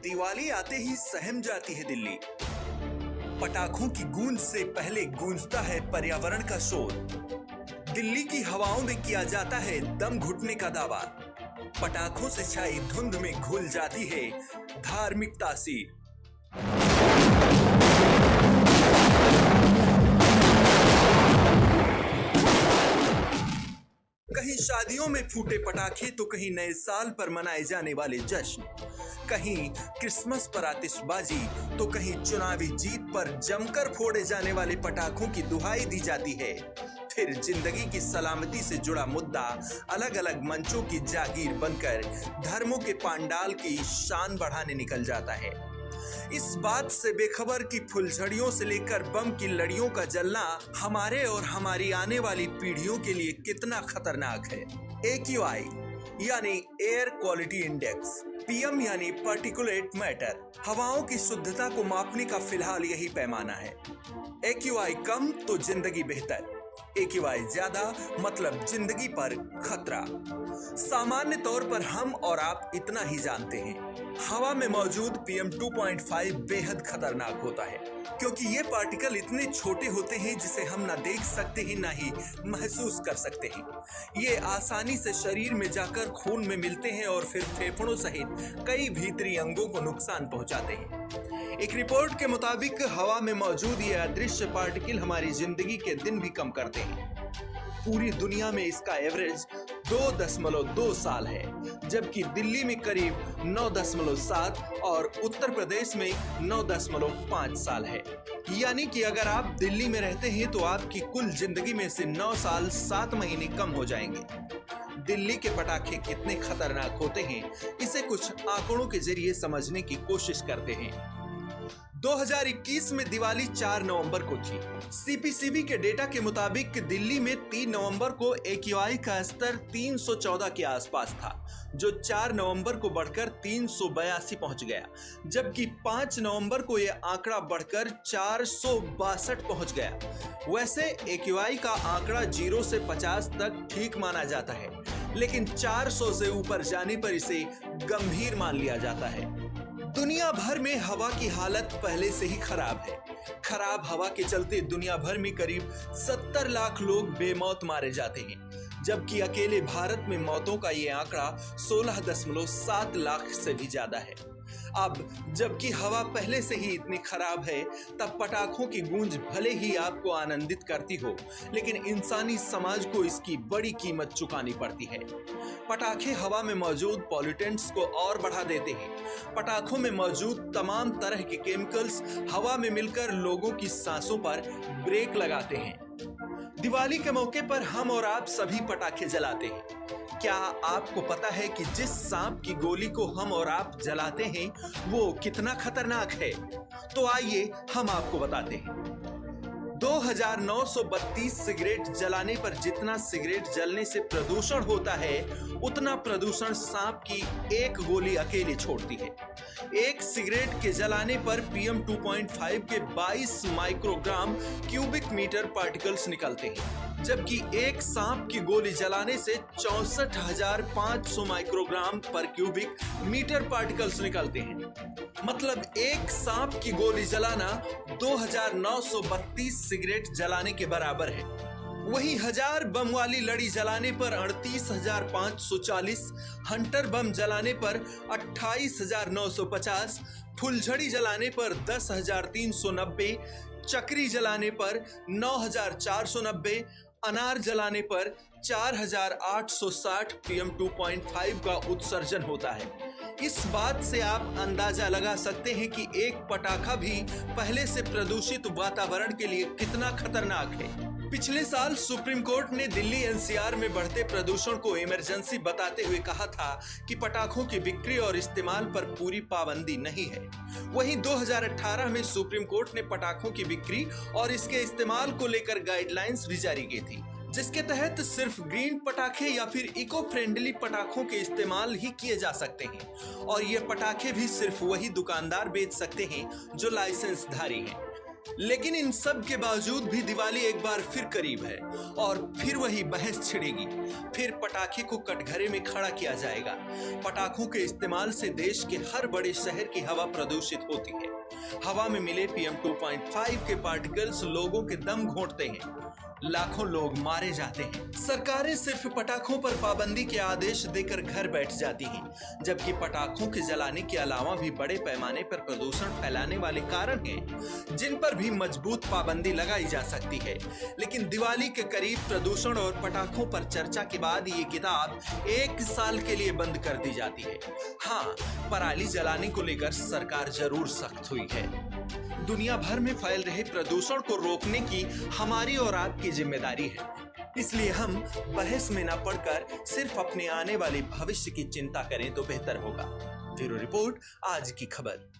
दिवाली आते ही सहम जाती है दिल्ली। पटाखों की गूंज से पहले गूंजता है पर्यावरण का शोर। दिल्ली की हवाओं में किया जाता है दम घुटने का दावा। पटाखों से छाई धुंध में घुल जाती है धार्मिक तासीर। कहीं शादियों में फूटे पटाखे तो कहीं नए साल पर मनाए जाने वाले जश्न, कहीं क्रिसमस पर आतिशबाजी तो कहीं चुनावी जीत पर जमकर फोड़े जाने वाले पटाखों की दुहाई दी जाती है। फिर जिंदगी की सलामती से जुड़ा मुद्दा अलग अलग मंचों की जागीर बनकर धर्मों के पांडाल की शान बढ़ाने निकल जाता है। इस बात से बेखबर कि फुलझड़ियों से लेकर बम की लड़ियों का जलना हमारे और हमारी आने वाली पीढ़ियों के लिए कितना खतरनाक है। AQI यानी एयर क्वालिटी इंडेक्स, PM यानी पार्टिकुलेट मैटर, हवाओं की शुद्धता को मापने का फिलहाल यही पैमाना है। AQI कम तो जिंदगी बेहतर, AQI ज्यादा मतलब जिंदगी पर खतरा। सामान्य तौर पर हम और आप इतना ही जानते हैं, हवा में मौजूद PM 2.5 बेहद खतरनाक होता है, क्योंकि ये पार्टिकल इतने छोटे होते हैं जिसे हम ना देख सकते हैं ना ही महसूस कर सकते हैं। ये आसानी से शरीर में जाकर खून में मिलते हैं और फिर फेफड़ों सहित कई भीतरी अंगों को नुकसान पहुंचाते हैं। एक रिपोर्ट के मुताबिक हवा में मौजूद ये अदृश्य पार्टिकल हमारी जिंदगी के दिन भी कम करते हैं। पूरी दुनिया में इसका एवरेज 2.2 साल है, जबकि दिल्ली में करीब 9.7 और उत्तर प्रदेश में 9.5 साल है। यानी कि अगर आप दिल्ली में रहते हैं तो आपकी कुल जिंदगी में से 9 साल 7 महीने कम हो जाएंगे। दिल्ली के पटाखे कितने खतरनाक होते हैं, इसे कुछ आंकड़ों के जरिए समझने की कोशिश करते हैं। 2021 में दिवाली 4 नवंबर को थी। CPCB के डेटा के मुताबिक दिल्ली में 3 नवंबर को AQI का स्तर 314 के आसपास था, जो 4 नवंबर को बढ़कर 382 पहुंच गया, जबकि 5 नवंबर को यह आंकड़ा बढ़कर 462 पहुंच गया। वैसे AQI का आंकड़ा 0 से 50 तक ठीक माना जाता है, लेकिन 400 से ऊपर जाने पर इसे गंभीर मान लिया जाता है। दुनिया भर में हवा की हालत पहले से ही खराब है। खराब हवा के चलते दुनिया भर में करीब 70 लाख लोग बेमौत मारे जाते हैं, जबकि अकेले भारत में मौतों का ये आंकड़ा 16.7 लाख से भी ज्यादा है। अब जबकि हवा पहले से ही इतनी खराब है, तब पटाखों की गूंज भले ही आपको आनंदित करती हो, लेकिन इंसानी समाज को इसकी बड़ी कीमत चुकानी पड़ती है। पटाखे हवा में मौजूद पॉल्यूटेंट्स को और बढ़ा देते हैं। पटाखों में मौजूद तमाम तरह के केमिकल्स हवा में मिलकर लोगों की सांसों पर ब्रेक लगाते हैं। दिवाली के मौके पर हम और आप सभी पटाखे जलाते हैं। क्या आपको पता है कि जिस सांप की गोली को हम और आप जलाते हैं वो कितना खतरनाक है? तो आइए हम आपको बताते हैं। 2932 सिगरेट जलाने पर जितना सिगरेट जलने से प्रदूषण होता है, उतना प्रदूषण सांप की एक गोली अकेले छोड़ती है। एक सिगरेट के जलाने पर PM 2.5 के 22 माइक्रोग्राम क्यूबिक मीटर पार्टिकल्स निकलते हैं, जबकि एक सांप की गोली जलाने से 64,500 माइक्रोग्राम पर क्यूबिक मीटर पार्टिकल्स निकलते हैं। मतलब एक सांप की गोली जलाना 2932 सिगरेट जलाने के बराबर है। वहीं 1000 बम वाली लड़ी जलाने पर 38,540, हंटर बम जलाने पर 28,950, फुलझड़ी जलाने पर 10,390, चक्री जलाने पर 9,490, अनार जलाने पर 4,860 PM 2.5 का उत्सर्जन होता है। इस बात से आप अंदाजा लगा सकते हैं कि एक पटाखा भी पहले से प्रदूषित वातावरण के लिए कितना खतरनाक है। पिछले साल सुप्रीम कोर्ट ने दिल्ली NCR में बढ़ते प्रदूषण को इमरजेंसी बताते हुए कहा था कि पटाखों की बिक्री और इस्तेमाल पर पूरी पाबंदी नहीं है। वहीं 2018 में सुप्रीम कोर्ट ने पटाखों की बिक्री और इसके इस्तेमाल को लेकर गाइडलाइंस भी जारी की थी, जिसके तहत सिर्फ ग्रीन पटाखे या फिर इको फ्रेंडली पटाखों के इस्तेमाल ही किए जा सकते हैं, और ये पटाखे भी सिर्फ वही दुकानदार बेच सकते हैं जो लाइसेंसधारी हैं। लेकिन इन सब के बावजूद भी दिवाली एक बार फिर करीब है और फिर वही बहस छिड़ेगी। फिर पटाखे को कटघरे में खड़ा किया जाएगा। पटाखों के इस्तेमाल से देश के हर बड़े शहर की हवा प्रदूषित होती है। हवा में मिले PM 2.5 के पार्टिकल्स लोगों के दम घोंटते हैं। लाखों लोग मारे जाते हैं। सरकारें सिर्फ पटाखों पर पाबंदी के आदेश देकर घर बैठ जाती हैं, जबकि पटाखों के जलाने के अलावा भी बड़े पैमाने पर प्रदूषण फैलाने वाले कारण हैं, जिन पर भी मजबूत पाबंदी लगाई जा सकती है। लेकिन दिवाली के करीब प्रदूषण और पटाखों पर चर्चा के बाद ये किताब 1 साल के लिए बंद कर दी जाती है। हाँ, पराली जलाने को लेकर सरकार जरूर सख्त हुई है। दुनिया भर में फैल रहे प्रदूषण को रोकने की हमारी और आपकी जिम्मेदारी है। इसलिए हम बहस में न पड़कर सिर्फ अपने आने वाले भविष्य की चिंता करें तो बेहतर होगा। ब्यूरो रिपोर्ट, आज की खबर।